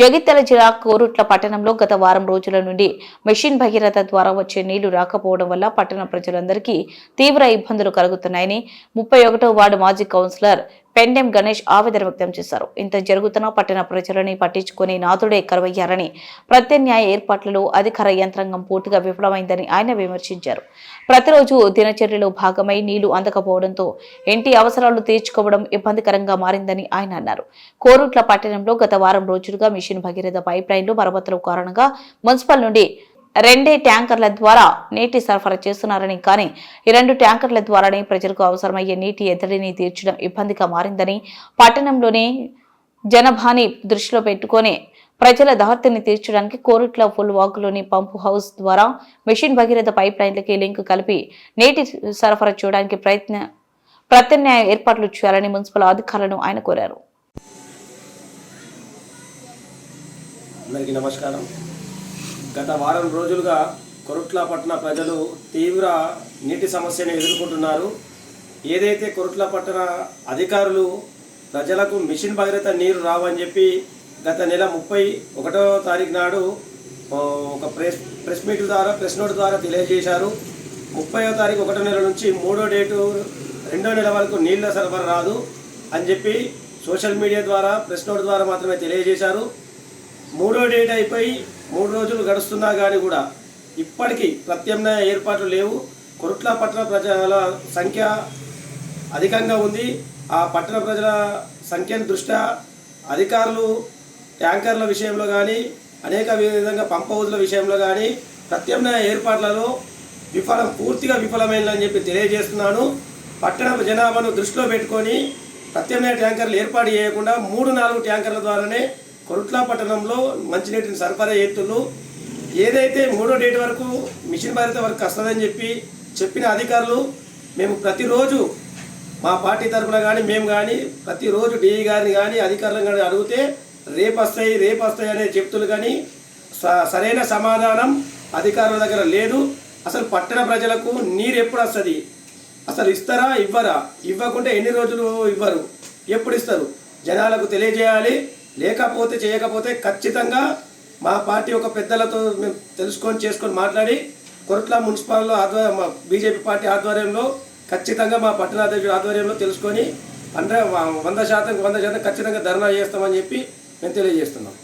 జగిత్యాల జిల్లా కోరుట్ల పట్టణంలో గత వారం రోజుల నుండి మెషిన్ భగీరథ ద్వారా వచ్చే నీళ్లు రాకపోవడం వల్ల పట్టణ ప్రజలందరికీ తీవ్ర ఇబ్బందులు కలుగుతున్నాయని 31వ వార్డు మాజీ కౌన్సిలర్ పెండెం గణేష్ ఆవేదన వ్యక్తం చేశారు. ఇంత జరుగుతున్నా పట్టణ ప్రజలని పట్టించుకుని నాథుడే కరువయ్యారని, ప్రత్యామ్నాయ ఏర్పాట్లలో అధికార యంత్రాంగం పూర్తిగా విఫలమైందని ఆయన విమర్శించారు. ప్రతిరోజు దినచర్యలో భాగమై నీళ్లు అందకపోవడంతో ఇంటి అవసరాలు తీర్చుకోవడం ఇబ్బందికరంగా మారిందని ఆయన అన్నారు. కోరుట్ల పట్టణంలో గత వారం రోజులుగా మిషన్ భగీరథ పైప్ లైన్లు మరమ్మతుల కారణంగా మున్సిపల్ నుండి 2 ట్యాంకర్ల ద్వారా నీటి సరఫరా చేస్తున్నారని, కానీ ఈ 2 ట్యాంకర్ల ద్వారానే ప్రజలకు అవసరమయ్యే నీటి ఎద్దడిని తీర్చడం ఇబ్బందిగా మారిందని, పట్టణంలోని జనభాని దృష్టిలో పెట్టుకుని ప్రజల దాహర్తిని తీర్చడానికి కోరుట్ల ఫుల్ వాగులోని పంపు హౌస్ ద్వారా మిషన్ భగీరథ పైప్ లైన్లకి లింక్ కలిపి నీటి సరఫరా చేయడానికి ప్రత్యామ్నాయ ఏర్పాట్లు చేయాలని మున్సిపల్ అధికారులను ఆయన కోరారు. నమస్కారం. గత వారం రోజులుగా కొరుట్ల పట్టణ ప్రజలు తీవ్ర నీటి సమస్యను ఎదుర్కొంటున్నారు. ఏదైతే కొరుట్ల పట్టణ అధికారులు ప్రజలకు మిషన్ భగీరథ నీరు రావని చెప్పి గత నెల 31వ తారీఖు నాడు ఒక ప్రెస్ మీట్ ద్వారా ప్రెస్ నోట్ ద్వారా తెలియజేశారు. 30వ తారీఖు 1వ నెల నుంచి 3వ డేటు 2వ నెల వరకు నీళ్ళ సరఫరా రాదు అని చెప్పి సోషల్ మీడియా ద్వారా ప్రెస్ నోట్ ద్వారా మాత్రమే తెలియజేశారు. 3వ డేట్ అయిపోయి 3 రోజులు గడుస్తున్నా కానీ కూడా ఇప్పటికీ ప్రత్యామ్నాయ ఏర్పాట్లు లేవు. కొరుట్ల పట్టణ ప్రజల సంఖ్య అధికంగా ఉంది. ఆ పట్టణ ప్రజల సంఖ్యను దృష్ట్యా అధికారులు ట్యాంకర్ల విషయంలో కానీ అనేక విధంగా పంప్ హౌజ్ల విషయంలో కానీ ప్రత్యామ్నాయ ఏర్పాట్లలో పూర్తిగా విఫలమైందని చెప్పి తెలియజేస్తున్నాను. పట్టణ జనాభాను దృష్టిలో పెట్టుకొని ప్రత్యామ్నాయ ట్యాంకర్లు ఏర్పాటు చేయకుండా 3-4 ట్యాంకర్ల ద్వారానే కొరుట్ల పట్టణంలో మంచినీటిని సరఫరా చేస్తున్నారు. ఏదైతే 3వ డేట్ వరకు మిషన్ భగీరథ వరకు వస్తుందని చెప్పిన అధికారులు మేము ప్రతిరోజు మా పార్టీ తరఫున కానీ మేము కానీ ప్రతిరోజు డిఈ గారిని కానీ అధికారులను కానీ అడిగితే రేపు వస్తాయి అనే చెప్తులు కానీ సరైన సమాధానం అధికారుల దగ్గర లేదు. అసలు పట్టణ ప్రజలకు నీరు ఎప్పుడు వస్తుంది, అసలు ఇస్తారా ఇవ్వరా, ఇవ్వకుంటే ఎన్ని రోజులు ఇవ్వరు, ఎప్పుడు ఇస్తారు జనాలకు తెలియజేయాలి. లేకపోతే చేయకపోతే ఖచ్చితంగా మా పార్టీ ఒక పెద్దలతో మేము చేసుకొని మాట్లాడి కొరుట్ల మున్సిపాల్లో బీజేపీ పార్టీ ఆధ్వర్యంలో ఖచ్చితంగా మా పట్టణాధ్యక్షుడు ఆధ్వర్యంలో తెలుసుకొని 100% ఖచ్చితంగా ధర్నా చేస్తామని చెప్పి మేము తెలియజేస్తున్నాం.